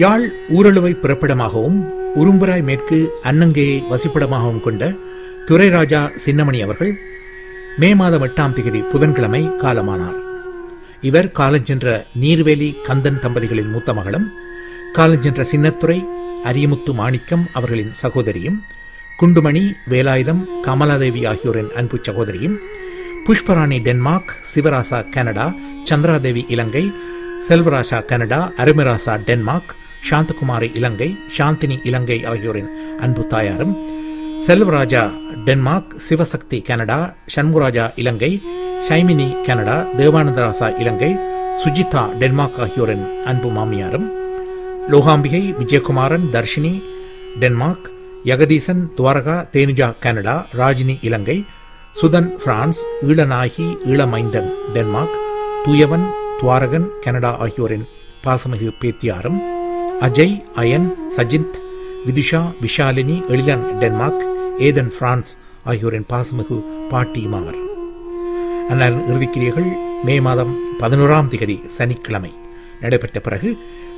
யாழ் ஊரழுவை பிறப்பிடமாகவும் உரும்புராய் மேற்கு அன்னங்கையை வசிப்பிடமாகவும் கொண்ட துரைராஜா சின்னமணி அவர்கள் மே மாதம் 8ஆம் தேதி புதன்கிழமை காலமானார். இவர் காலஞ்சென்ற நீர்வேலி கந்தன் தம்பதிகளின் மூத்த மகளும், காலஞ்சென்ற சின்னத்துறை அரியமுத்து மாணிக்கம் அவர்களின் சகோதரியும், குண்டுமணி வேலாயுதம் கமலாதேவி ஆகியோரின் அன்பு சகோதரியும், Pushparani Denmark, Sivarasa Canada, Chandradevi Ilangai, Selvarasa Canada, Arumirasa Denmark, Santhakumari Ilangai, Santhini Ilangai ஆகியோரின் அன்பு தாயாரும், Selvaraja Denmark, Sivasakthi Canada, Shanmuraja Ilangai, Shaimini Canada, Devanantharasa Ilangai, Sujitha Denmark ஆகியோரின் அன்பு மாமியாரும், Logambigai Vijayakumaran Tharshini Denmark, Yagatheesan Thuvaraga Thenuja Canada, Rajini Ilangai, Suthan France, Eelanayaki Eelamainthan Denmark, Thuyavan Thuvarakan Canada ஆகியோரின் பாசமிகு பேத்தியாரும், Ajay Ayan Sajinth Vithusha Vishalini Ezhilan Denmark, Ethan France ஆகியோரின் பாசமிகு பாட்டியுமாவர். அன்னாரின் இறுதிக்கிரியைகள் மே மாதம் 11ஆம் தேதி சனிக்கிழமை நடைபெற்ற பிறகு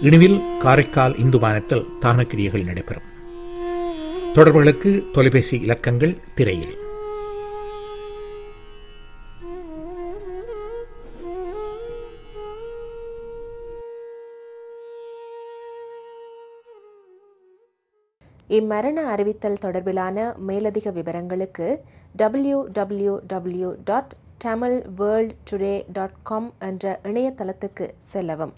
இணுவில் காரைக்கால் இந்து மாநிலத்தில் தானக்கிரியைகள் நடைபெறும். தொடர்புகளுக்கு தொலைபேசி இலக்கங்கள் திரையில். இம்மரண அறிவித்தல் தொடர்பிலான மேலதிக விவரங்களுக்கு www.tamilworldtoday.com என்ற இணையதளத்துக்கு செல்லவும்.